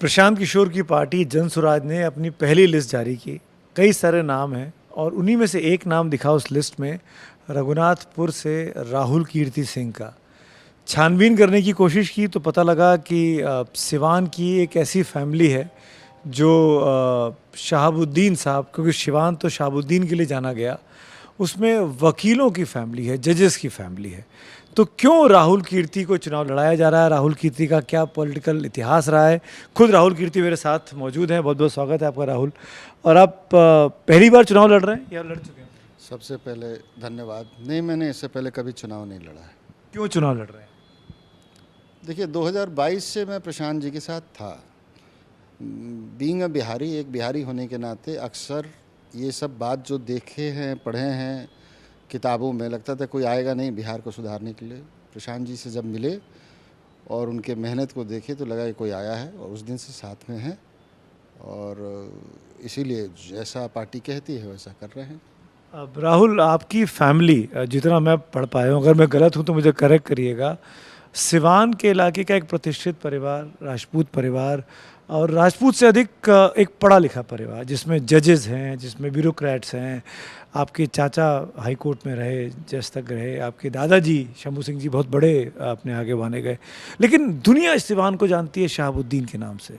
प्रशांत किशोर की पार्टी जनसुराज ने अपनी पहली लिस्ट जारी की। कई सारे नाम हैं और उन्हीं में से एक नाम दिखा उस लिस्ट में, रघुनाथपुर से राहुल कीर्ति सिंह का। छानबीन करने की कोशिश की तो पता लगा कि सिवान की एक ऐसी फैमिली है जो शहाबुद्दीन साहब, क्योंकि सिवान तो शहाबुद्दीन के लिए जाना गया, उसमें वकीलों की फैमिली है, जजेस की फैमिली है। तो क्यों राहुल कीर्ति को चुनाव लड़ाया जा रहा है, राहुल कीर्ति का क्या पॉलिटिकल इतिहास रहा है। खुद राहुल कीर्ति मेरे साथ मौजूद हैं। बहुत बहुत स्वागत है आपका राहुल। और आप पहली बार चुनाव लड़ रहे हैं या लड़ चुके हैं? सबसे पहले धन्यवाद। नहीं, मैंने इससे पहले कभी चुनाव नहीं लड़ा है। क्यों चुनाव लड़ रहे हैं? देखिए, 2022 से मैं प्रशांत जी के साथ था। बीइंग अ बिहारी, एक बिहारी होने के नाते अक्सर ये सब बात जो देखे हैं, पढ़े हैं किताबों में, लगता था कोई आएगा नहीं बिहार को सुधारने के लिए। प्रशांत जी से जब मिले और उनके मेहनत को देखे तो लगा कि कोई आया है, और उस दिन से साथ में हैं। और इसीलिए जैसा पार्टी कहती है वैसा कर रहे हैं। अब राहुल, आपकी फैमिली, जितना मैं पढ़ पाया हूँ, अगर मैं गलत हूँ तो मुझे करेक्ट करिएगा, सिवान के इलाके का एक प्रतिष्ठित परिवार, राजपूत परिवार, और राजपूत से अधिक एक पढ़ा लिखा परिवार, जिसमें जजेस हैं, जिसमें ब्यूरोक्रेट्स हैं। आपके चाचा हाई कोर्ट में रहे, जज तक रहे, आपके दादाजी शंभू सिंह जी बहुत बड़े अपने आगे माने गए। लेकिन दुनिया इस सिवान को जानती है शहाबुद्दीन के नाम से।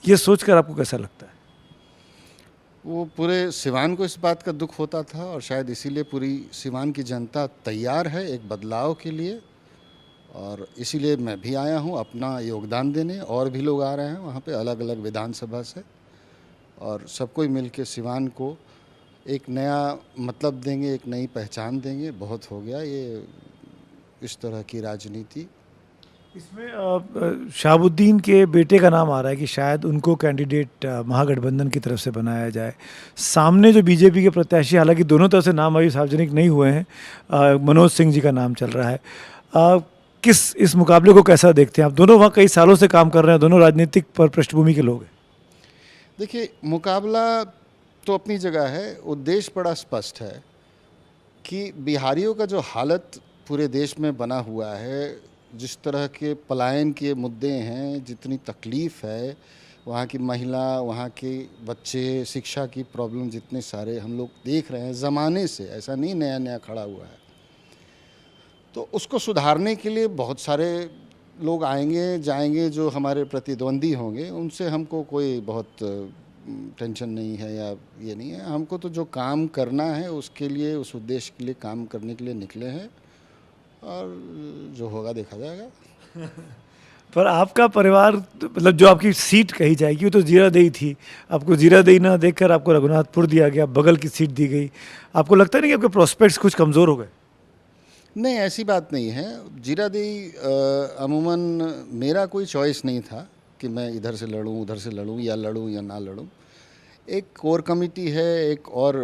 ये सोचकर आपको कैसा लगता है? वो पूरे सिवान को इस बात का दुख होता था, और शायद इसीलिए पूरी सिवान की जनता तैयार है एक बदलाव के लिए, और इसीलिए मैं भी आया हूँ अपना योगदान देने। और भी लोग आ रहे हैं वहाँ पे अलग अलग विधानसभा से, और सबको मिल के सिवान को एक नया मतलब देंगे, एक नई पहचान देंगे। बहुत हो गया ये इस तरह की राजनीति। इसमें शहाबुद्दीन के बेटे का नाम आ रहा है कि शायद उनको कैंडिडेट महागठबंधन की तरफ से बनाया जाए। सामने जो बीजेपी के प्रत्याशी, हालांकि दोनों तरफ से नाम अभी सार्वजनिक नहीं हुए हैं, मनोज सिंह जी का नाम चल रहा है। इस मुकाबले को कैसा देखते हैं आप? दोनों वहाँ कई सालों से काम कर रहे हैं, दोनों राजनीतिक पर पृष्ठभूमि के लोग हैं। देखिए, मुकाबला तो अपनी जगह है। उद्देश्य बड़ा स्पष्ट है कि बिहारियों का जो हालत पूरे देश में बना हुआ है, जिस तरह के पलायन के मुद्दे हैं, जितनी तकलीफ़ है, वहाँ की महिला, वहाँ के बच्चे, शिक्षा की प्रॉब्लम जितने सारे हम लोग देख रहे हैं ज़माने से, ऐसा नहीं नया नया खड़ा हुआ है। तो उसको सुधारने के लिए बहुत सारे लोग आएंगे जाएंगे जो हमारे प्रतिद्वंदी होंगे। उनसे हमको कोई बहुत टेंशन नहीं है या ये नहीं है। हमको तो जो काम करना है उसके लिए, उस उद्देश्य के लिए काम करने के लिए निकले हैं, और जो होगा देखा जाएगा। पर आपका परिवार, मतलब जो आपकी सीट कही जाएगी वो तो जीरादेई थी। आपको जीरादेई ना देखकर आपको रघुनाथपुर दिया गया, बगल की सीट दी गई। आपको लगता नहीं कि आपके प्रोस्पेक्ट्स कुछ कमज़ोर हो गए? नहीं, ऐसी बात नहीं है। जीरादेई अमूमन मेरा कोई चॉइस नहीं था कि मैं इधर से लड़ूं, उधर से लड़ूं, या ना लड़ूं। एक कोर कमेटी है, एक और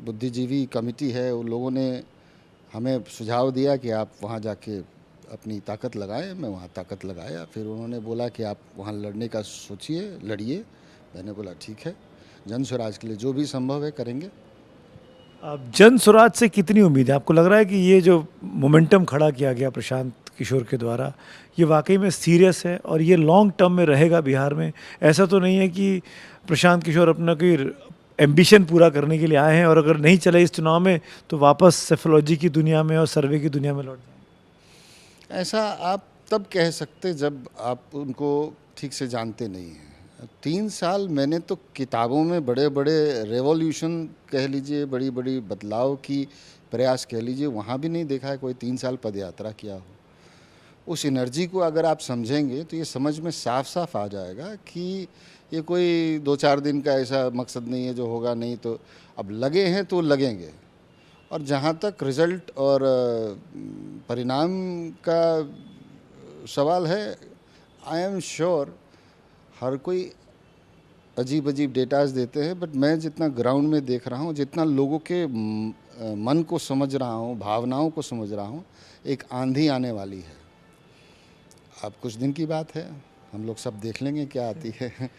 बुद्धिजीवी कमेटी है। उन लोगों ने हमें सुझाव दिया कि आप वहाँ जाके अपनी ताकत लगाएं। मैं वहाँ ताकत लगाया। फिर उन्होंने बोला कि आप वहाँ लड़ने का सोचिए, लड़िए। मैंने बोला ठीक है, जन स्वराज के लिए जो भी संभव है करेंगे। अब जन स्वराज से कितनी उम्मीद है? आपको लग रहा है कि ये जो मोमेंटम खड़ा किया गया प्रशांत किशोर के द्वारा, ये वाकई में सीरियस है और ये लॉन्ग टर्म में रहेगा बिहार में? ऐसा तो नहीं है कि प्रशांत किशोर अपना कोई एम्बिशन पूरा करने के लिए आए हैं और अगर नहीं चले इस चुनाव में तो वापस सेफोलॉजी की दुनिया में और सर्वे की दुनिया में लौट जाएंगे? ऐसा आप तब कह सकते जब आप उनको ठीक से जानते नहीं हैं। 3 साल मैंने तो किताबों में बड़े बड़े रेवोल्यूशन कह लीजिए, बड़ी बड़ी बदलाव की प्रयास कह लीजिए, वहाँ भी नहीं देखा है कोई 3 साल पदयात्रा किया हो। उस एनर्जी को अगर आप समझेंगे तो ये समझ में साफ साफ आ जाएगा कि ये कोई 2-4 दिन का ऐसा मकसद नहीं है जो होगा नहीं। तो अब लगे हैं तो लगेंगे। और जहाँ तक रिज़ल्ट और परिणाम का सवाल है, आई एम श्योर हर कोई अजीब अजीब डेटाज देते हैं, बट मैं जितना ग्राउंड में देख रहा हूँ, जितना लोगों के मन को समझ रहा हूँ, भावनाओं को समझ रहा हूँ, एक आंधी आने वाली है। अब कुछ दिन की बात है, हम लोग सब देख लेंगे क्या आती है।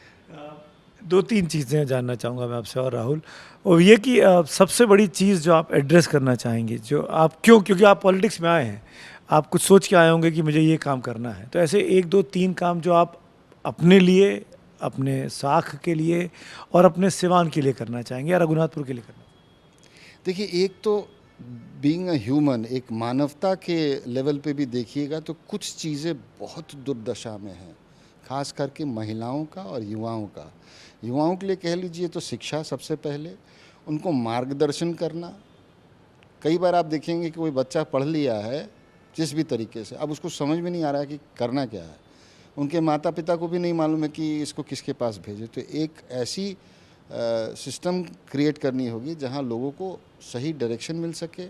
2-3 चीज़ें जानना चाहूँगा मैं आपसे और राहुल, और ये कि सबसे बड़ी चीज़ जो आप एड्रेस करना चाहेंगे, जो आप क्योंकि आप पॉलिटिक्स में आए हैं, आप कुछ सोच के आए होंगे कि मुझे ये काम करना है, तो ऐसे 1-2-3 काम जो आप अपने लिए अपने साख के लिए और अपने सिवान के लिए करना चाहेंगे या रघुनाथपुर के लिए करना? देखिए, एक तो बीइंग अ ह्यूमन, एक मानवता के लेवल पे भी देखिएगा तो कुछ चीज़ें बहुत दुर्दशा में हैं, खास करके महिलाओं का और युवाओं का। युवाओं के लिए कह लीजिए तो शिक्षा सबसे पहले, उनको मार्गदर्शन करना। कई बार आप देखेंगे कि कोई बच्चा पढ़ लिया है जिस भी तरीके से, अब उसको समझ में नहीं आ रहा है कि करना क्या है। उनके माता पिता को भी नहीं मालूम है कि इसको किसके पास भेजे। तो एक ऐसी सिस्टम क्रिएट करनी होगी जहां लोगों को सही डायरेक्शन मिल सके।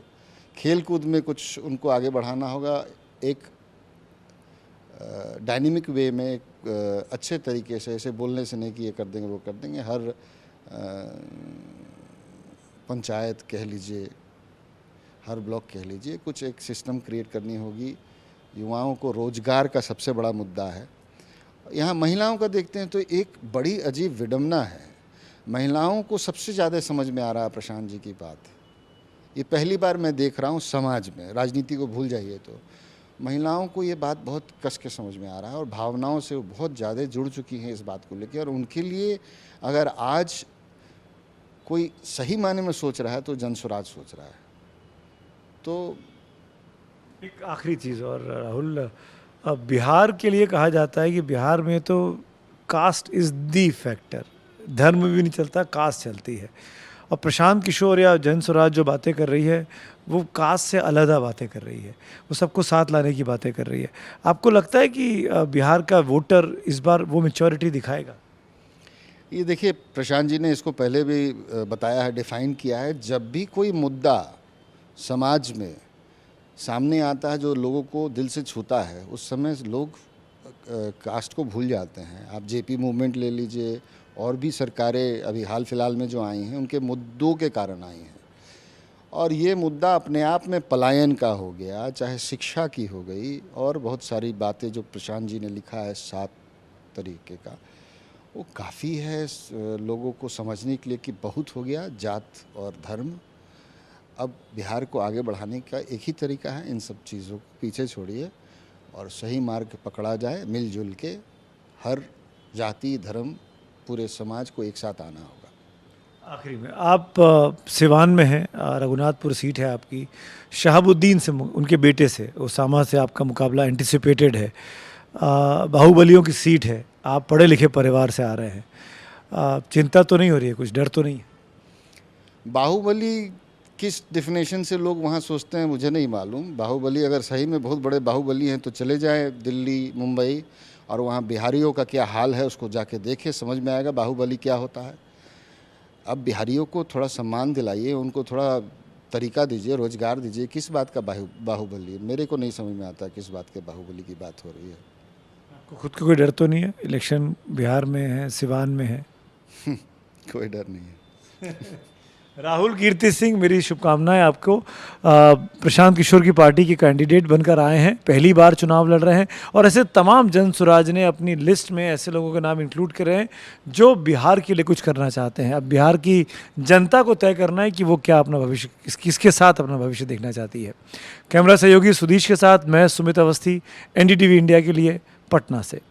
खेल कूद में कुछ उनको आगे बढ़ाना होगा, एक डायनेमिक वे में, एक अच्छे तरीके से, ऐसे बोलने से नहीं कि ये कर देंगे वो कर देंगे। हर पंचायत कह लीजिए, हर ब्लॉक कह लीजिए, कुछ एक सिस्टम क्रिएट करनी होगी। युवाओं को रोज़गार का सबसे बड़ा मुद्दा है। यहाँ महिलाओं का देखते हैं तो एक बड़ी अजीब विडंबना है। महिलाओं को सबसे ज़्यादा समझ में आ रहा है प्रशांत जी की बात। ये पहली बार मैं देख रहा हूँ समाज में, राजनीति को भूल जाइए, तो महिलाओं को ये बात बहुत कस के समझ में आ रहा है और भावनाओं से वो बहुत ज़्यादा जुड़ चुकी हैं इस बात को लेकर। और उनके लिए अगर आज कोई सही मायने में सोच रहा है तो जनस्वराज सोच रहा है। तो एक आखिरी चीज़ और राहुल, अब बिहार के लिए कहा जाता है कि बिहार में तो कास्ट इज़ दी फैक्टर, धर्म भी नहीं चलता, कास्ट चलती है। और प्रशांत किशोर या जनस्वराज जो बातें कर रही है वो कास्ट से अलहदा बातें कर रही है, वो सबको साथ लाने की बातें कर रही है। आपको लगता है कि बिहार का वोटर इस बार वो मैच्योरिटी दिखाएगा? ये देखिए, प्रशांत जी ने इसको पहले भी बताया है, डिफाइन किया है। जब भी कोई मुद्दा समाज में सामने आता है जो लोगों को दिल से छूता है, उस समय लोग कास्ट को भूल जाते हैं। आप जेपी मूवमेंट ले लीजिए, और भी सरकारें अभी हाल फिलहाल में जो आई हैं उनके मुद्दों के कारण आई हैं। और ये मुद्दा अपने आप में पलायन का हो गया, चाहे शिक्षा की हो गई, और बहुत सारी बातें जो प्रशांत जी ने लिखा है 7 तरीके का, वो काफ़ी है लोगों को समझने के लिए कि बहुत हो गया जात और धर्म। अब बिहार को आगे बढ़ाने का एक ही तरीका है, इन सब चीज़ों को पीछे छोड़िए और सही मार्ग पकड़ा जाए। मिलजुल के हर जाति धर्म पूरे समाज को एक साथ आना होगा। आखिरी में, आप सिवान में हैं, रघुनाथपुर सीट है आपकी, शहाबुद्दीन से, उनके बेटे से, उसामा से आपका मुकाबला एंटिसिपेटेड है। बाहुबलियों की सीट है, आप पढ़े लिखे परिवार से आ रहे हैं, चिंता तो नहीं हो रही है, कुछ डर तो नहीं है? बाहुबली किस डेफिनेशन से लोग वहाँ सोचते हैं मुझे नहीं मालूम। बाहुबली अगर सही में बहुत बड़े बाहुबली हैं तो चले जाएं दिल्ली, मुंबई, और वहाँ बिहारियों का क्या हाल है उसको जाके देखें, समझ में आएगा बाहुबली क्या होता है। अब बिहारियों को थोड़ा सम्मान दिलाइए, उनको थोड़ा तरीका दीजिए, रोजगार दीजिए। किस बात का बाहुबली? मेरे को नहीं समझ में आता किस बात के बाहुबली की बात हो रही है। आपको खुद को कोई डर तो नहीं है? इलेक्शन बिहार में है, सिवान में है। कोई डर नहीं है। राहुल कीर्ति सिंह, मेरी शुभकामनाएं आपको। प्रशांत किशोर की पार्टी के कैंडिडेट बनकर आए हैं, पहली बार चुनाव लड़ रहे हैं, और ऐसे तमाम जनसुराज ने अपनी लिस्ट में ऐसे लोगों के नाम इंक्लूड करे हैं जो बिहार के लिए कुछ करना चाहते हैं। अब बिहार की जनता को तय करना है कि वो क्या अपना भविष्य, किसके साथ अपना भविष्य देखना चाहती है। कैमरा सहयोगी सुधीश के साथ मैं सुमित अवस्थी, NDTV इंडिया के लिए, पटना से।